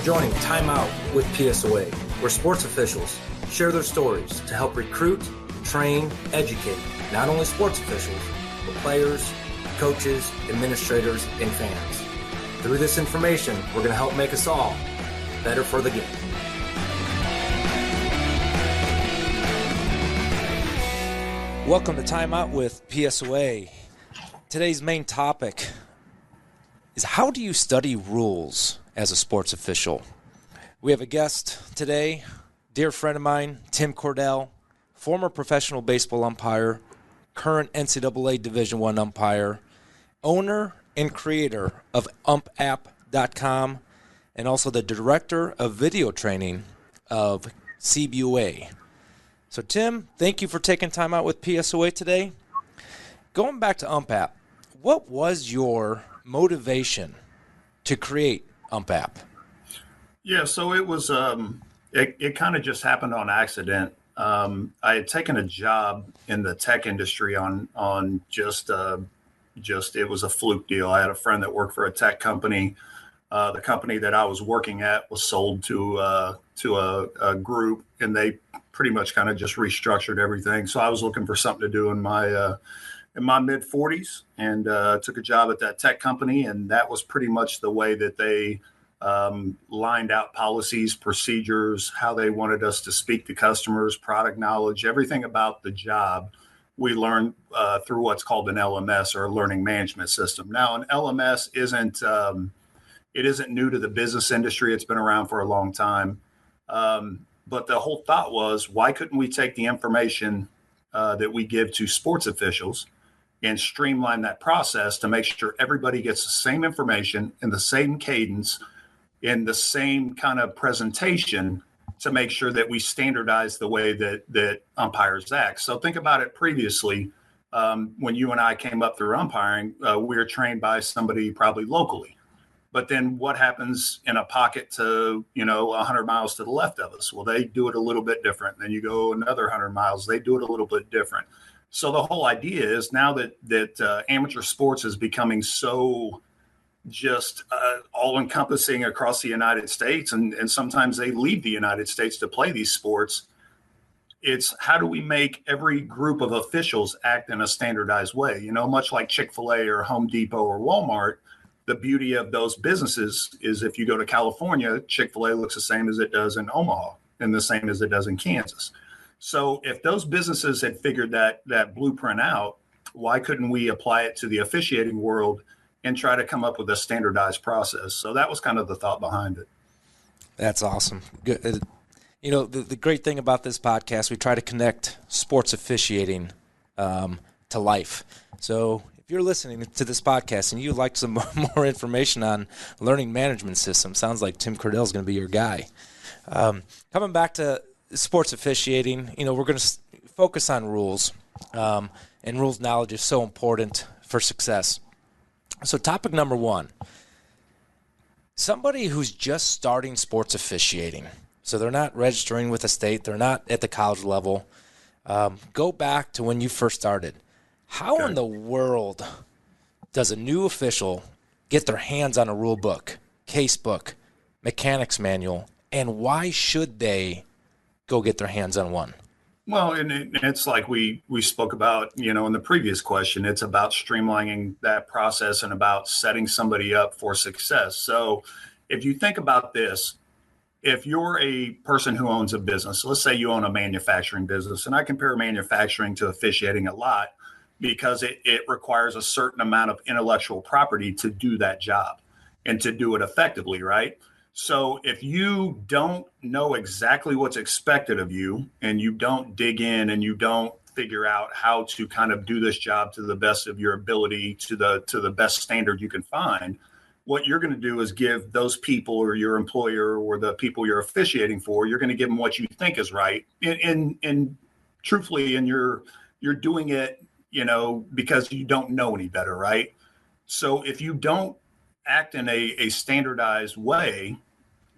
joining Time Out with PSOA, where sports officials share their stories to help recruit, train, educate not only sports officials, but players, coaches, administrators, and fans. Through this information, we're going to help make us all better for the game. Welcome to Time Out with PSOA. Today's main topic is how do you study rules as a sports official? We have a guest today, dear friend of mine, Tim Cordill, former professional baseball umpire, current NCAA Division I umpire, owner and creator of umpapp.com, and also the director of video training of CBUA. So Tim, thank you for taking time out with PSOA today. Going back to UmpApp, what was your motivation to create UmpApp? Yeah, so it was it kind of just happened on accident. I had taken a job in the tech industry on just it was a fluke deal. I had a friend that worked for a tech company. The company that I was working at was sold to a group, and they pretty much kind of just restructured everything. So I was looking for something to do in my mid 40s, and took a job at that tech company, and that was pretty much the way that they lined out policies, procedures, how they wanted us to speak to customers, product knowledge, everything about the job. We learned through what's called an LMS, or a learning management system. Now, an LMS isn't new to the business industry. It's been around for a long time. But the whole thought was, why couldn't we take the information that we give to sports officials and streamline that process to make sure everybody gets the same information in the same cadence, in the same kind of presentation, to make sure that we standardize the way that umpires act. So think about it previously. When you and I came up through umpiring, we were trained by somebody probably locally. But then what happens in a pocket to, 100 miles to the left of us? Well, they do it a little bit different. Then you go another 100 miles, they do it a little bit different. So the whole idea is now that amateur sports is becoming so just all-encompassing across the United States, and sometimes they leave the United States to play these sports. It's how do we make every group of officials act in a standardized way? Much like Chick-fil-A or Home Depot or Walmart. The beauty of those businesses is if you go to California, Chick-fil-A looks the same as it does in Omaha and the same as it does in Kansas. So if those businesses had figured that blueprint out, why couldn't we apply it to the officiating world and try to come up with a standardized process? So that was kind of the thought behind it. That's awesome. Good. The great thing about this podcast, we try to connect sports officiating to life. So if you're listening to this podcast and you'd like some more information on learning management systems, sounds like Tim Cordill is going to be your guy. Coming back to sports officiating, we're going to focus on rules, and rules knowledge is so important for success. So topic number one, somebody who's just starting sports officiating, so they're not registering with a state, they're not at the college level, go back to when you first started. How in the world does a new official get their hands on a rule book, case book, mechanics manual, and why should they go get their hands on one? Well, and it's like we spoke about, in the previous question, it's about streamlining that process and about setting somebody up for success. So if you think about this, if you're a person who owns a business, let's say you own a manufacturing business, and I compare manufacturing to officiating a lot, because it requires a certain amount of intellectual property to do that job and to do it effectively, right? So if you don't know exactly what's expected of you, and you don't dig in and you don't figure out how to kind of do this job to the best of your ability, to the best standard you can find, what you're going to do is give those people, or your employer, or the people you're officiating for, you're going to give them what you think is right. And truthfully, and you're doing it, because you don't know any better, right? So if you don't act in a standardized way,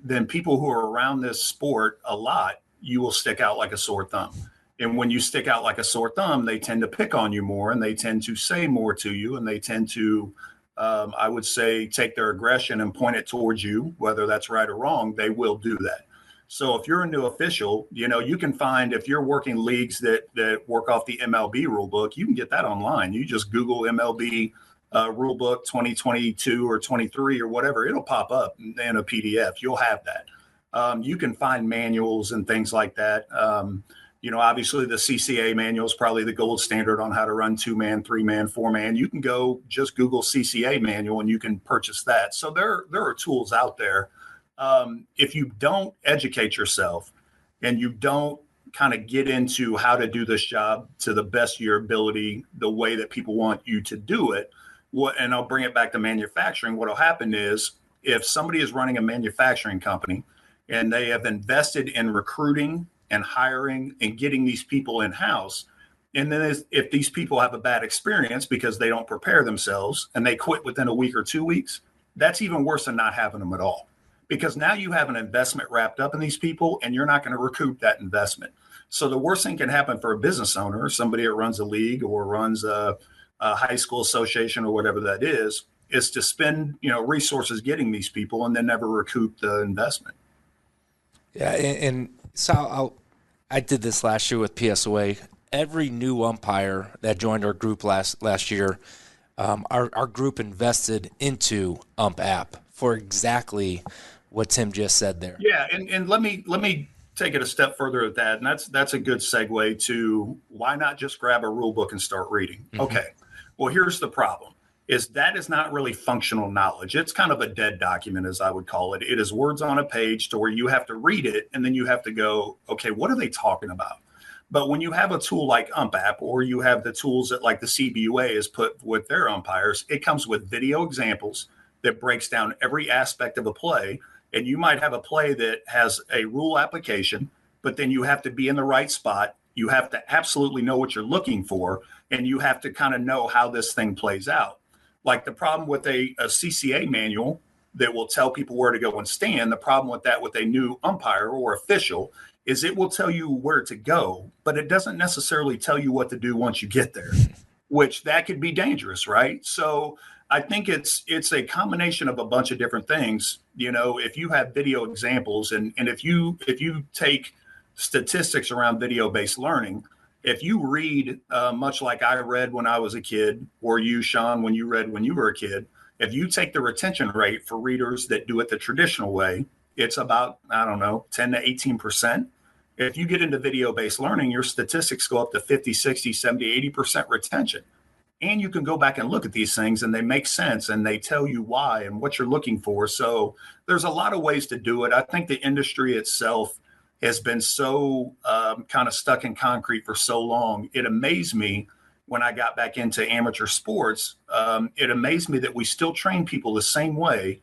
then people who are around this sport a lot, you will stick out like a sore thumb. And when you stick out like a sore thumb, they tend to pick on you more, and they tend to say more to you, and they tend to I would say take their aggression and point it towards you, whether that's right or wrong, they will do that. So if you're a new official, you can find, if you're working leagues that work off the MLB rule book, you can get that online. You just Google MLB rule book 2022 or 23 or whatever. It'll pop up in a PDF. You'll have that. You can find manuals and things like that. Obviously the CCA manual is probably the gold standard on how to run 2-man, 3-man, 4-man. You can go just Google CCA manual and you can purchase that. So there are tools out there. If you don't educate yourself and you don't kind of get into how to do this job to the best of your ability, the way that people want you to do it, and I'll bring it back to manufacturing, what will happen is if somebody is running a manufacturing company and they have invested in recruiting and hiring and getting these people in-house, and then if these people have a bad experience because they don't prepare themselves and they quit within a week or 2 weeks, that's even worse than not having them at all. Because now you have an investment wrapped up in these people and you're not going to recoup that investment. So the worst thing can happen for a business owner, somebody that runs a league or runs a high school association or whatever that is to spend, resources getting these people and then never recoup the investment. Yeah. And so I did this last year with PSOA. Every new umpire that joined our group last year, our group invested into Ump app for exactly what Tim just said there. Yeah, and let me take it a step further at that, and that's a good segue to why not just grab a rule book and start reading. Mm-hmm. Okay, well here's the problem: is that is not really functional knowledge. It's kind of a dead document, as I would call it. It is words on a page to where you have to read it and then you have to go, okay, what are they talking about? But when you have a tool like Ump app, or you have the tools that like the CBUA has put with their umpires, it comes with video examples that breaks down every aspect of a play. And you might have a play that has a rule application, but then you have to be in the right spot. You have to absolutely know what you're looking for, and you have to kind of know how this thing plays out. Like the problem with a CCA manual that will tell people where to go and stand, the problem with that with a new umpire or official is it will tell you where to go, but it doesn't necessarily tell you what to do once you get there, which that could be dangerous, right? So I think it's a combination of a bunch of different things. If you have video examples and if you take statistics around video-based learning, if you read much like I read when I was a kid, or you, Sean, when you read when you were a kid, if you take the retention rate for readers that do it the traditional way, it's about, 10 to 18%. If you get into video-based learning, your statistics go up to 50, 60, 70, 80% retention. And you can go back and look at these things and they make sense and they tell you why and what you're looking for. So there's a lot of ways to do it. I think the industry itself has been so kind of stuck in concrete for so long. It amazed me when I got back into amateur sports. It amazed me that we still train people the same way,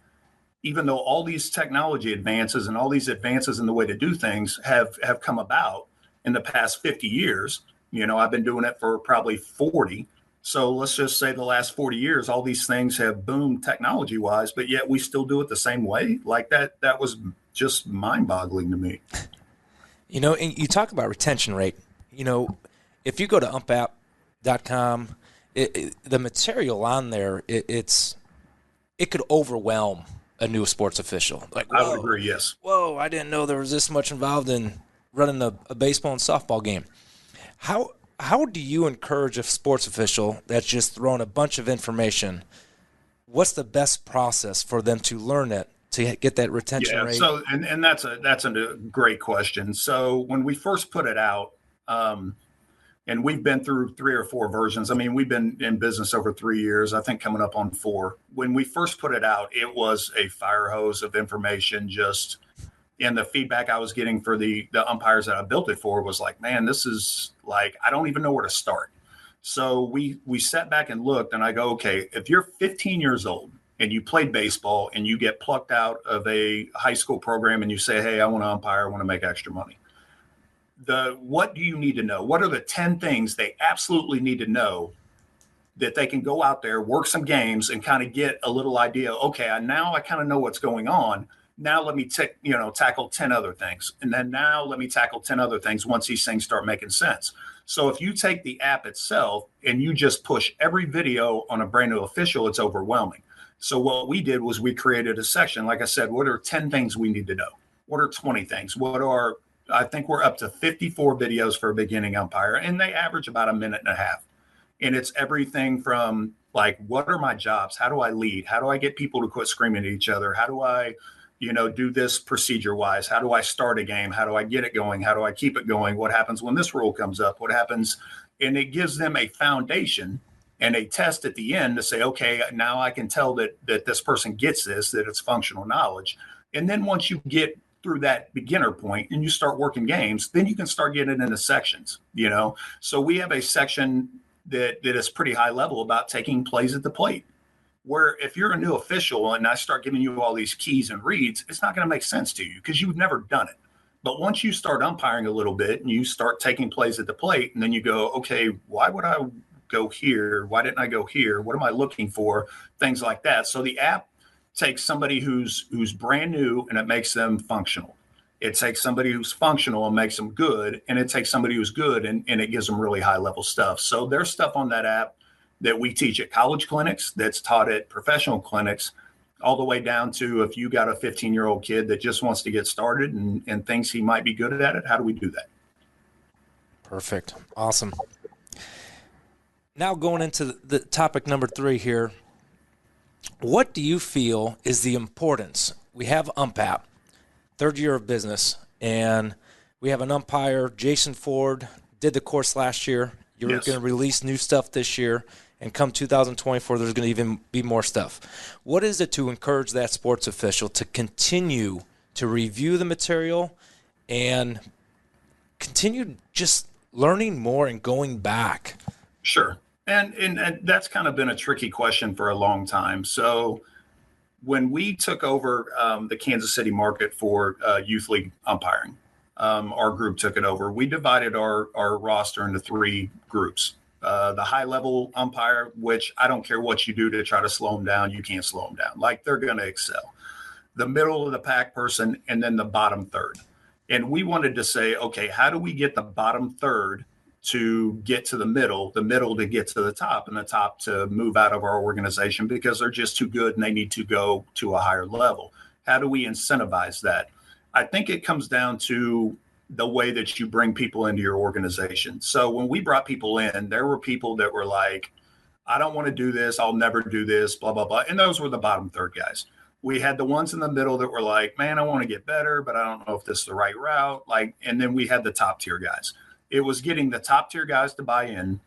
even though all these technology advances and all these advances in the way to do things have come about in the past 50 years. I've been doing it for probably 40. So let's just say the last 40 years, all these things have boomed technology wise, but yet we still do it the same way. Like that was just mind boggling to me. And you talk about retention rate. If you go to umpapp.com, the material on there, it could overwhelm a new sports official. Like, I would agree, yes. Whoa, I didn't know there was this much involved in running a baseball and softball game. How do you encourage a sports official that's just thrown a bunch of information? What's the best process for them to learn it, to get that retention rate? So, and that's a great question. So when we first put it out, and we've been through 3 or 4 versions. I mean, we've been in business over 3 years, I think coming up on 4. When we first put it out, it was a fire hose of information, and the feedback I was getting for the umpires that I built it for was like, man, this is like, I don't even know where to start. So we sat back and looked, and I go, okay, if you're 15 years old and you played baseball and you get plucked out of a high school program and you say, hey, I want to umpire, I want to make extra money. What do you need to know? What are the 10 things they absolutely need to know that they can go out there, work some games, and kind of get a little idea? Okay, now I kind of know what's going on. Now let me tackle 10 other things. And then now let me tackle 10 other things once these things start making sense. So if you take the app itself and you just push every video on a brand new official, it's overwhelming. So what we did was we created a section. Like I said, what are 10 things we need to know? What are 20 things? I think we're up to 54 videos for a beginning umpire, and they average about a minute and a half. And it's everything from like, what are my jobs? How do I lead? How do I get people to quit screaming at each other? How do I, do this procedure wise? How do I start a game? How do I get it going? How do I keep it going? What happens when this rule comes up? What happens? And it gives them a foundation and a test at the end to say, okay, now I can tell that this person gets this, that it's functional knowledge. And then once you get through that beginner point and you start working games, then you can start getting into sections, So we have a section that is pretty high level about taking plays at the plate, where if you're a new official and I start giving you all these keys and reads, it's not going to make sense to you because you've never done it. But once you start umpiring a little bit and you start taking plays at the plate, and then you go, okay, why would I go here? Why didn't I go here? What am I looking for? Things like that. So the app takes somebody who's brand new and it makes them functional. It takes somebody who's functional and makes them good. And it takes somebody who's good and it gives them really high level stuff. So there's stuff on that app that we teach at college clinics, that's taught at professional clinics, all the way down to if you got a 15-year-old kid that just wants to get started and thinks he might be good at it, how do we do that? Perfect. Awesome. Now going into the topic number 3 here, what do you feel is the importance? We have UmpApp, 3rd year of business, and we have an umpire, Jason Ford, did the course last year. You're Yes. going to release new stuff this year, and come 2024, there's going to even be more stuff. What is it to encourage that sports official to continue to review the material and continue just learning more and going back? Sure. And that's kind of been a tricky question for a long time. So when we took over the Kansas City market for youth league umpiring, our group took it over. We divided our roster into 3 groups. The high level umpire, which I don't care what you do to try to slow them down, you can't slow them down. Like, they're going to excel. The middle of the pack person, and then the bottom third. And we wanted to say, okay, how do we get the bottom third to get to the middle to get to the top, and the top to move out of our organization because they're just too good and they need to go to a higher level? How do we incentivize that? I think it comes down to the way that you bring people into your organization. So when we brought people in, there were people that were like, I don't want to do this. I'll never do this, blah, blah, blah. And those were the bottom third guys. We had the ones in the middle that were like, man, I want to get better, but I don't know if this is the right route. And then we had the top tier guys. It was getting the top tier guys to buy in.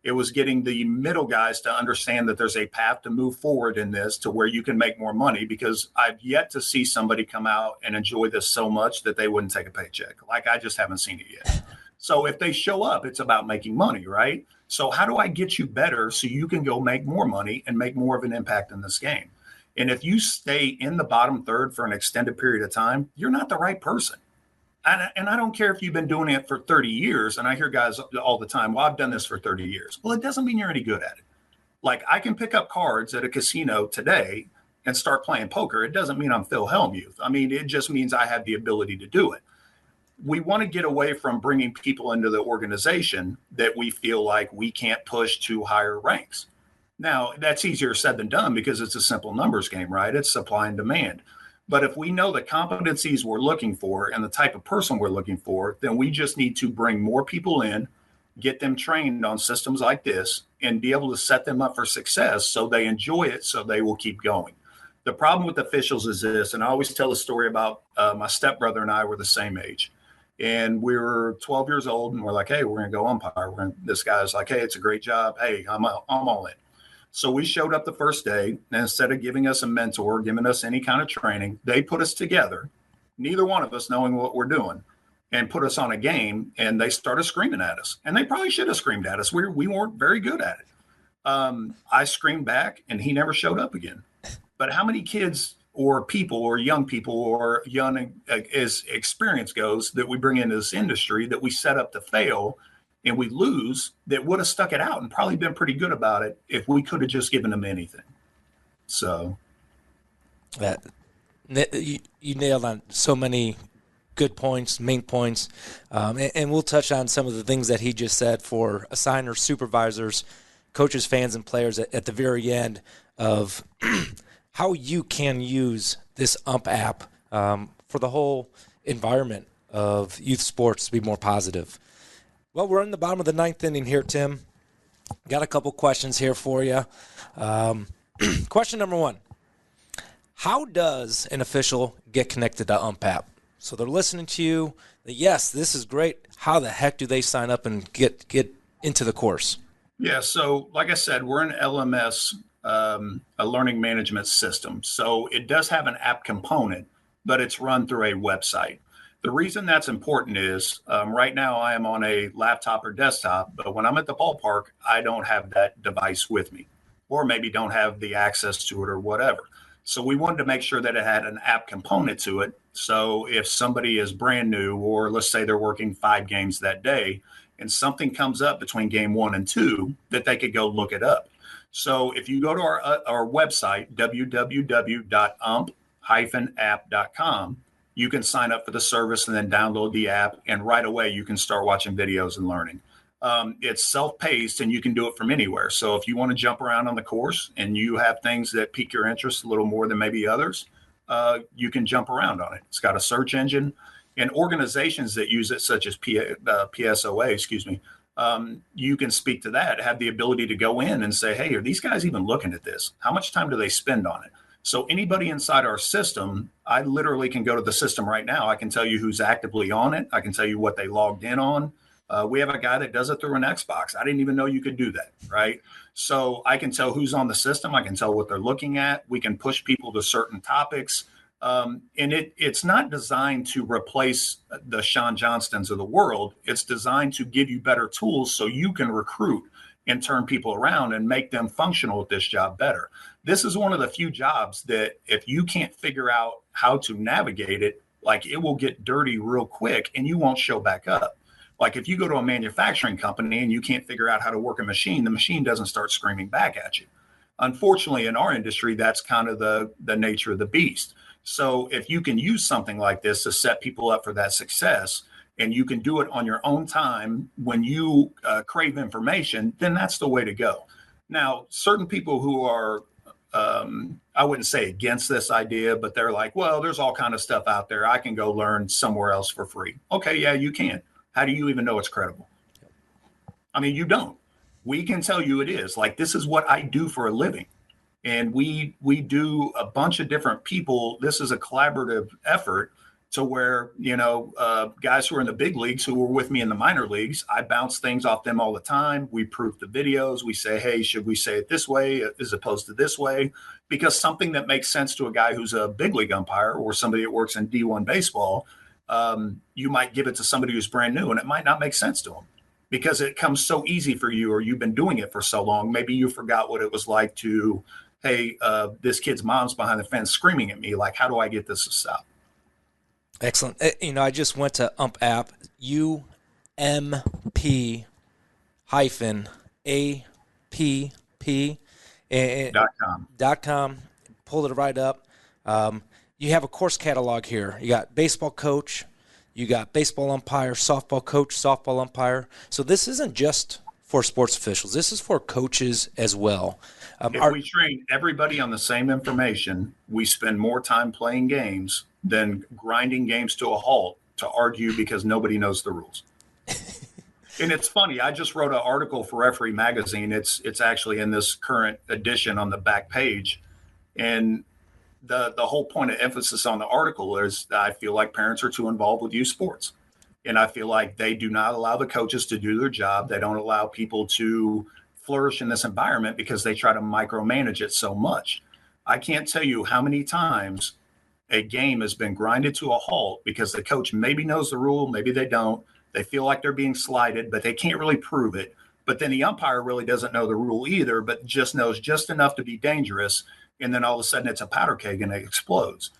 It was getting the middle guys to understand that there's a path to move forward in this to where you can make more money, because I've yet to see somebody come out and enjoy this so much that they wouldn't take a paycheck. Like, I just haven't seen it yet. So if they show up, it's about making money, right? So how do I get you better so you can go make more money and make more of an impact in this game? And if you stay in the bottom third for an extended period of time, you're not the right person. And I don't care if you've been doing it for 30 years. And I hear guys all the time, well, I've done this for 30 years. Well, it doesn't mean you're any good at it. Like, I can pick up cards at a casino today and start playing poker. It doesn't mean I'm Phil Hellmuth. I mean, it just means I have the ability to do it. We want to get away from bringing people into the organization that we feel like we can't push to higher ranks. Now, that's easier said than done because it's a simple numbers game, right? It's supply and demand. But if we know the competencies we're looking for and the type of person we're looking for, then we just need to bring more people in, get them trained on systems like this, and be able to set them up for success so they enjoy it, so they will keep going. The problem with officials is this, and I always tell a story about my stepbrother and I were the same age. And we were 12 years old, and we're like, hey, we're going to go umpire. This guy's like, hey, it's a great job. Hey, I'm all in. So we showed up the first day, and instead of giving us a mentor, giving us any kind of training, they put us together, neither one of us knowing what we're doing, and put us on a game, and they started screaming at us. And they probably should have screamed at us. We weren't very good at it. I screamed back, and he never showed up again. But how many kids or people or young people or young as experience goes that we bring into this industry that we set up to fail and we lose, that would have stuck it out and probably been pretty good about it if we could have just given them anything. So you nailed on so many good points, main points, and we'll touch on some of the things that he just said for assigners, supervisors, coaches, fans, and players at the very end of how you can use this ump app for the whole environment of youth sports to be more positive. Well, we're in the bottom of the ninth inning here, Tim. Got a couple questions here for you. Question number one. How does an official get connected to ump app? So they're listening to you. Yes, this is great. How the heck do they sign up and get into the course? Yeah, so like I said, we're an LMS, a learning management system. So it does have an app component, but it's run through a website. The reason that's important is right now I am on a laptop or desktop, but when I'm at the ballpark, I don't have that device with me, or maybe don't have the access to it or whatever. So we wanted to make sure that it had an app component to it. So if somebody is brand new, or let's say they're working 5 games that day, and something comes up between game 1 and 2, that they could go look it up. So if you go to our website, www.ump-app.com, you can sign up for the service and then download the app, and right away you can start watching videos and learning. It's self-paced and you can do it from anywhere. So if you want to jump around on the course and you have things that pique your interest a little more than maybe others, you can jump around on it. It's got a search engine, and organizations that use it, such as PSOA, you can speak to that, have the ability to go in and say, hey, are these guys even looking at this? How much time do they spend on it? So anybody inside our system, I literally can go to the system right now. I can tell you who's actively on it. I can tell you what they logged in on. We have a guy that does it through an Xbox. I didn't even know you could do that, right? So I can tell who's on the system. I can tell what they're looking at. We can push people to certain topics. And it's not designed to replace the Sean Johnstons of the world. It's designed to give you better tools so you can recruit and turn people around and make them functional at this job better. This is one of the few jobs that if you can't figure out how to navigate it, like, it will get dirty real quick and you won't show back up. Like, if you go to a manufacturing company and you can't figure out how to work a machine, the machine doesn't start screaming back at you. Unfortunately, in our industry, that's kind of the nature of the beast. So if you can use something like this to set people up for that success, and you can do it on your own time when you crave information, then that's the way to go. Now, certain people who are, I wouldn't say against this idea, but they're like, well, there's all kind of stuff out there. I can go learn somewhere else for free. Okay, yeah, you can. How do you even know it's credible? I mean, you don't. We can tell you it is. Like, this is what I do for a living. And we do a bunch of different people. This is a collaborative effort to where, guys who are in the big leagues who were with me in the minor leagues, I bounce things off them all the time. We proof the videos. We say, hey, should we say it this way as opposed to this way? Because something that makes sense to a guy who's a big league umpire or somebody that works in D1 baseball, you might give it to somebody who's brand new and it might not make sense to them because it comes so easy for you, or you've been doing it for so long. Maybe you forgot what it was like to, hey, this kid's mom's behind the fence screaming at me. Like, how do I get this to stop? Excellent. I just went to ump app, UMP-APP.com. Pulled it right up. You have a course catalog here. You got baseball coach, you got baseball umpire, softball coach, softball umpire. So this isn't just for sports officials. This is for coaches as well. If we train everybody on the same information, we spend more time playing games than grinding games to a halt to argue because nobody knows the rules. And it's funny. I just wrote an article for Referee Magazine. It's actually in this current edition on the back page. And the whole point of emphasis on the article is that I feel like parents are too involved with youth sports. And I feel like they do not allow the coaches to do their job. They don't allow people to flourish in this environment because they try to micromanage it so much. I can't tell you how many times a game has been grinded to a halt because the coach maybe knows the rule, maybe they don't. They feel like they're being slighted, but they can't really prove it. But then the umpire really doesn't know the rule either, but just knows just enough to be dangerous. And then all of a sudden it's a powder keg and it explodes.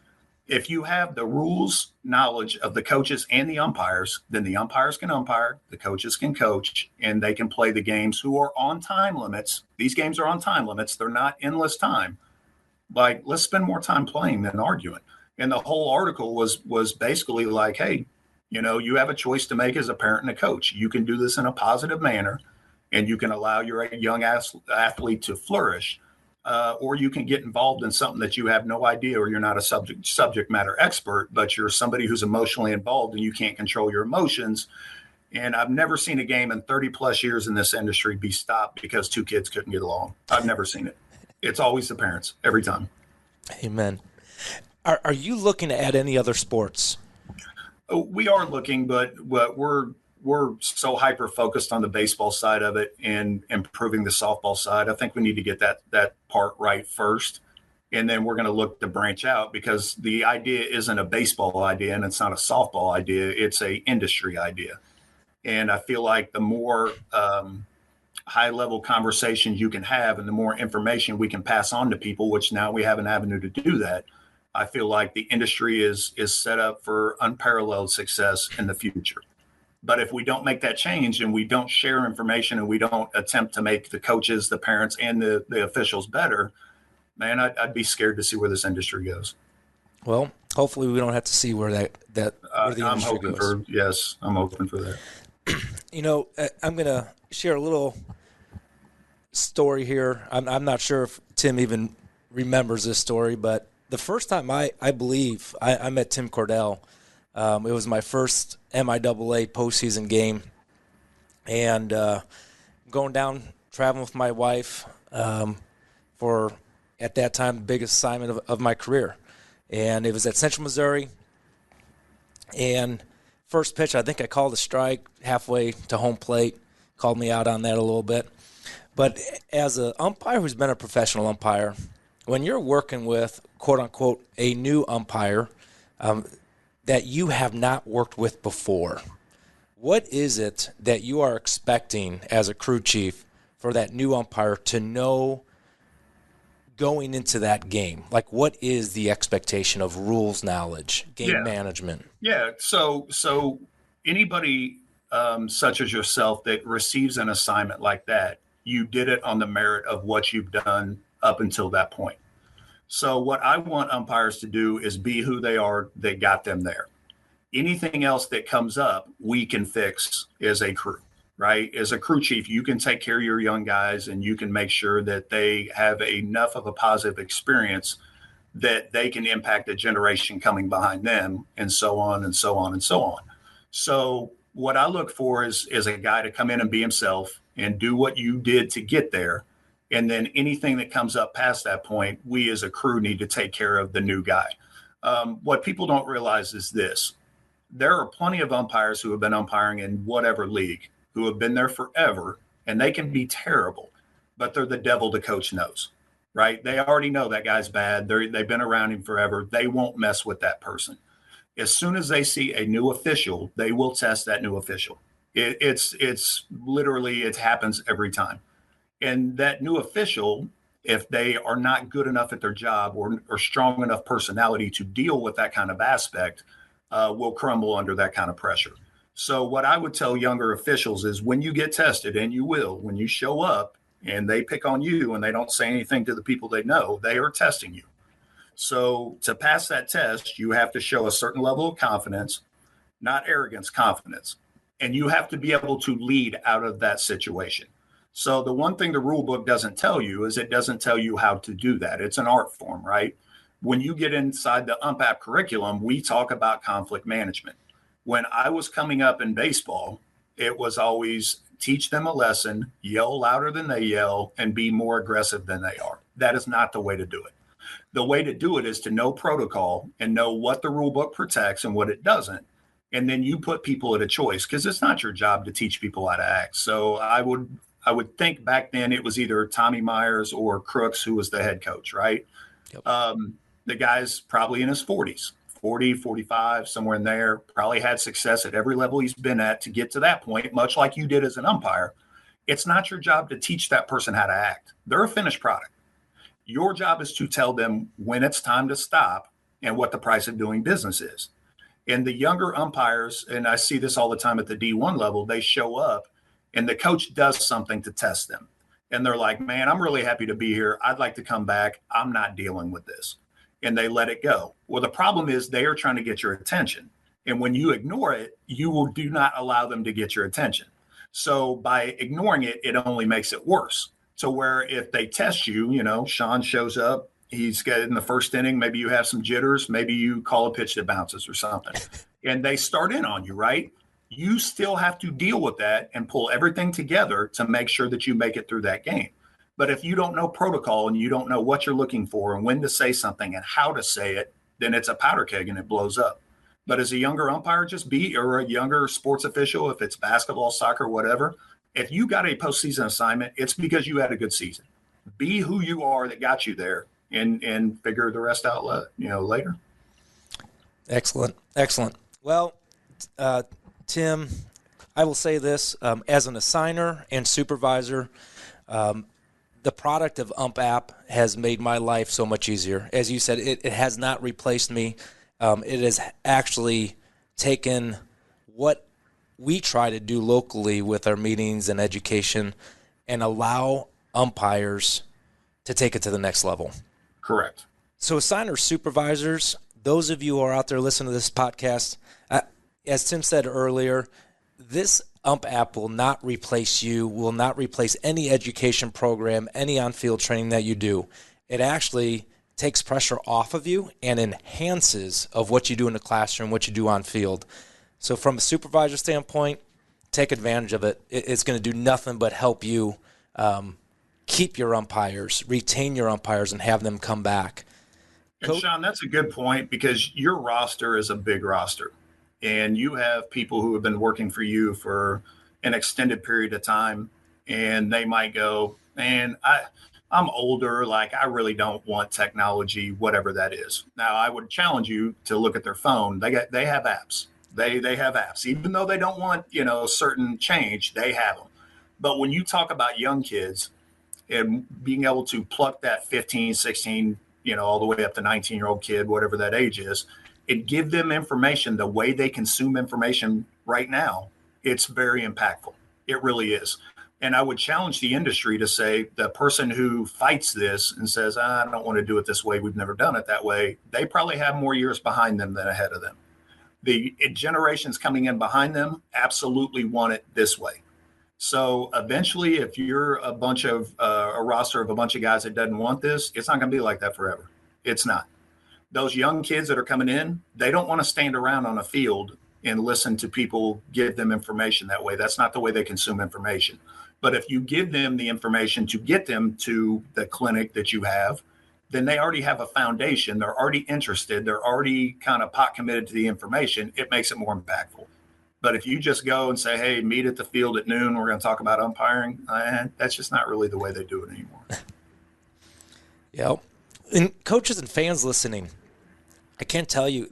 If you have the rules knowledge of the coaches and the umpires, then the umpires can umpire, the coaches can coach, and they can play the games who are on time limits. These games are on time limits. They're not endless time. Like, let's spend more time playing than arguing. And the whole article was basically like, hey, you have a choice to make as a parent and a coach. You can do this in a positive manner, and you can allow your young athlete to flourish. or you can get involved in something that you have no idea, or you're not a subject matter expert, but you're somebody who's emotionally involved and you can't control your emotions. And I've never seen a game in 30 plus years in this industry be stopped because two kids couldn't get along. I've never seen it. It's always the parents every time. Amen. Are you looking to add any other sports? We are looking, but we're so hyper focused on the baseball side of it and improving the softball side. I think we need to get that part right first, and then we're going to look to branch out, because the idea isn't a baseball idea and it's not a softball idea. It's a industry idea, and I feel like the more high level conversations you can have and the more information we can pass on to people, which now we have an avenue to do that, I feel like the industry is set up for unparalleled success in the future. But if we don't make that change and we don't share information and we don't attempt to make the coaches, the parents, and the officials better, man, I'd be scared to see where this industry goes. Well, hopefully we don't have to see where where the I'm industry hoping goes. yes, I'm hoping for that. You know, I'm going to share a little story here. I'm not sure if Tim even remembers this story, but the first time I believe I met Tim Cordill, it was my first MIAA postseason game, and going down, traveling with my wife for, at that time, the biggest assignment of my career. And it was at Central Missouri, and first pitch, I think I called a strike halfway to home plate, called me out on that a little bit. But as an umpire who's been a professional umpire, when you're working with, quote-unquote, a new umpire that you have not worked with before, what is it that you are expecting as a crew chief for that new umpire to know going into that game? Like, what is the expectation of rules knowledge, game management? Yeah, so anybody such as yourself that receives an assignment like that, you did it on the merit of what you've done up until that point. So what I want umpires to do is be who they are that got them there. Anything else that comes up, we can fix as a crew, right? As a crew chief, you can take care of your young guys and you can make sure that they have enough of a positive experience that they can impact a generation coming behind them, and so on and so on and so on. So what I look for is a guy to come in and be himself and do what you did to get there. And then anything that comes up past that point, we as a crew need to take care of the new guy. What people don't realize is this. There are plenty of umpires who have been umpiring in whatever league, who have been there forever, and they can be terrible, but they're the devil the coach knows, right? They already know that guy's bad. They've been around him forever. They won't mess with that person. As soon as they see a new official, they will test that new official. It's literally, it happens every time. And that new official, if they are not good enough at their job or strong enough personality to deal with that kind of aspect, will crumble under that kind of pressure. So what I would tell younger officials is, when you get tested, and you will, when you show up and they pick on you and they don't say anything to the people they know, they are testing you. So to pass that test, you have to show a certain level of confidence, not arrogance, confidence. And you have to be able to lead out of that situation. So the one thing the rule book doesn't tell you is it doesn't tell you how to do that. It's an art form, right? When you get inside the UmpApp curriculum, we talk about conflict management. When I was coming up in baseball, it was always teach them a lesson, yell louder than they yell, and be more aggressive than they are. That is not the way to do it. The way to do it is to know protocol and know what the rule book protects and what it doesn't. And then you put people at a choice, because it's not your job to teach people how to act. So I would think back then it was either Tommy Myers or Crooks who was the head coach, right? Yep. The guy's probably in his 40s, 40, 45, somewhere in there, probably had success at every level he's been at to get to that point, much like you did as an umpire. It's not your job to teach that person how to act. They're a finished product. Your job is to tell them when it's time to stop and what the price of doing business is. And the younger umpires, and I see this all the time at the D1 level, they show up and the coach does something to test them. And they're like, man, I'm really happy to be here. I'd like to come back. I'm not dealing with this. And they let it go. Well, the problem is they are trying to get your attention. And when you ignore it, do not allow them to get your attention. So by ignoring it, it only makes it worse. to where if they test you, you know, Sean shows up, he's got in the first inning, maybe you have some jitters, maybe you call a pitch that bounces or something, and they start in on you, right? You still have to deal with that and pull everything together to make sure that you make it through that game. But if you don't know protocol and you don't know what you're looking for and when to say something and how to say it, then it's a powder keg and it blows up. But as a younger umpire, just be, or a younger sports official, if it's basketball, soccer, whatever, if you got a postseason assignment, it's because you had a good season. Be who you are that got you there, and figure the rest out, later. Excellent. Well, Tim, I will say this, as an assigner and supervisor, the product of Ump app has made my life so much easier. As you said, it has not replaced me. It has actually taken what we try to do locally with our meetings and education and allow umpires to take it to the next level. Correct. So assigner supervisors, those of you who are out there listening to this podcast, as Tim said earlier, this Ump app will not replace you, will not replace any education program, any on-field training that you do. It actually takes pressure off of you and enhances of what you do in the classroom, what you do on field. So from a supervisor standpoint, take advantage of it. It's going to do nothing but help you keep your umpires, retain your umpires, and have them come back. And Sean, that's a good point, because your roster is a big roster, and you have people who have been working for you for an extended period of time, and they might go, man, I'm older, like I really don't want technology, whatever that is. Now, I would challenge you to look at their phone. They have apps. They have apps, even though they don't want, certain change, they have them. But when you talk about young kids and being able to pluck that 15, 16, all the way up to 19-year-old kid, whatever that age is, and give them information the way they consume information right now, it's very impactful. It really is. And I would challenge the industry to say the person who fights this and says, I don't want to do it this way, we've never done it that way, they probably have more years behind them than ahead of them. The generations coming in behind them absolutely want it this way. So eventually, if you're a roster of a bunch of guys that doesn't want this, it's not going to be like that forever. It's not. Those young kids that are coming in, they don't want to stand around on a field and listen to people give them information that way. That's not the way they consume information. But if you give them the information to get them to the clinic that you have, then they already have a foundation. They're already interested. They're already kind of pot committed to the information. It makes it more impactful. But if you just go and say, hey, meet at the field at noon, we're going to talk about umpiring, that's just not really the way they do it anymore. Yeah. And coaches and fans listening, I can't tell you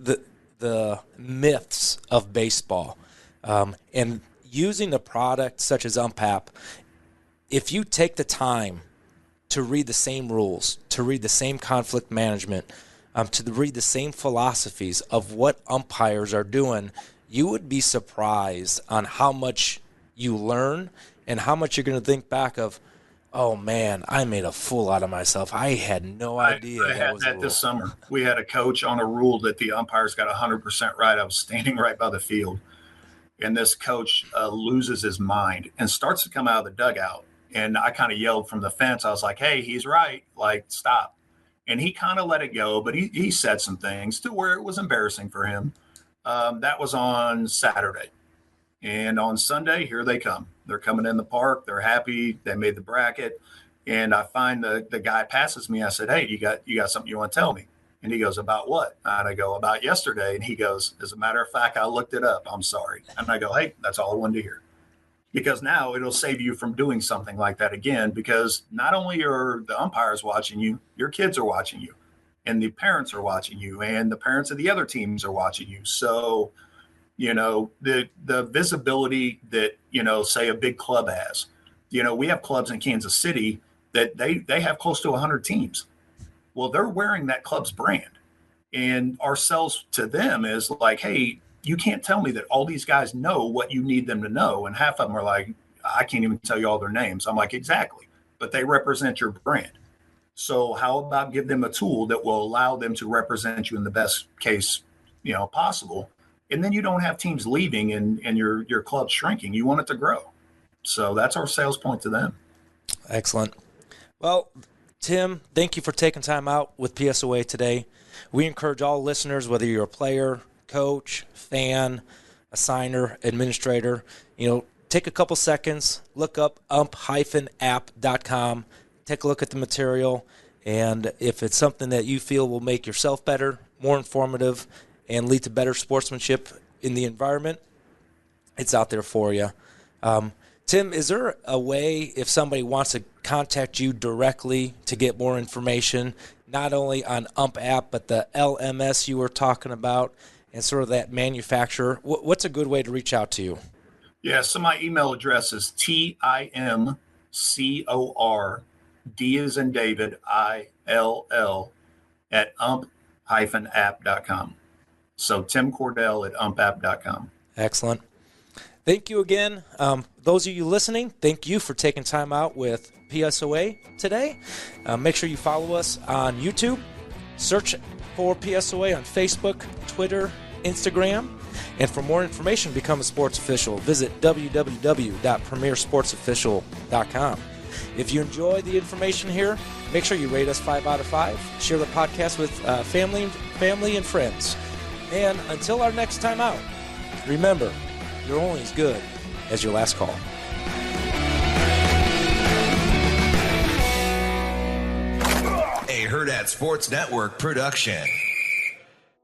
the myths of baseball. And using a product such as Ump app, if you take the time to read the same rules, to read the same conflict management, to read the same philosophies of what umpires are doing, you would be surprised on how much you learn and how much you're going to think back of, oh, man, I made a fool out of myself. I had no idea. I had that this summer. We had a coach on a rule that the umpires got 100% right. I was standing right by the field, and this coach loses his mind and starts to come out of the dugout. And I kind of yelled from the fence. I was like, hey, he's right. Like, stop. And he kind of let it go, but he said some things to where it was embarrassing for him. That was on Saturday. And on Sunday, here they come. They're coming in the park. They're happy. They made the bracket. And I find the guy passes me. I said, hey, you got something you want to tell me? And he goes, about what? And I go, about yesterday. And he goes, as a matter of fact, I looked it up. I'm sorry. And I go, hey, that's all I wanted to hear. Because now it'll save you from doing something like that again, because not only are the umpires watching you, your kids are watching you, and the parents are watching you, and the parents of the other teams are watching you. So, the visibility that, say a big club has, we have clubs in Kansas City that they have close to 100 teams. Well, they're wearing that club's brand, and our sales to them is like, hey, you can't tell me that all these guys know what you need them to know. And half of them are like, I can't even tell you all their names. I'm like, exactly. But they represent your brand. So how about give them a tool that will allow them to represent you in the best case, possible. And then you don't have teams leaving and your club shrinking. You want it to grow. So that's our sales point to them. Excellent. Well, Tim, thank you for taking time out with PSOA today. We encourage all listeners, whether you're a player, coach, fan, assigner, administrator, take a couple seconds, look up ump-app.com, take a look at the material, and if it's something that you feel will make yourself better, more informative, and lead to better sportsmanship in the environment, it's out there for you. Tim, is there a way if somebody wants to contact you directly to get more information, not only on Ump app, but the LMS you were talking about and sort of that manufacturer? What's a good way to reach out to you? Yeah, so my email address is TIMCOR, D as in David, ILL, at ump-app.com. So Tim Cordill at ump-app.com. Excellent. Thank you again. Those of you listening, thank you for taking time out with PSOA today. Make sure you follow us on YouTube. Search for PSOA on Facebook, Twitter, Instagram. And for more information, become a sports official. Visit www.premiersportsofficial.com. If you enjoy the information here, make sure you rate us 5 out of 5. Share the podcast with family and friends. And until our next time out, remember, you're only as good as your last call. A Herd at Sports Network production.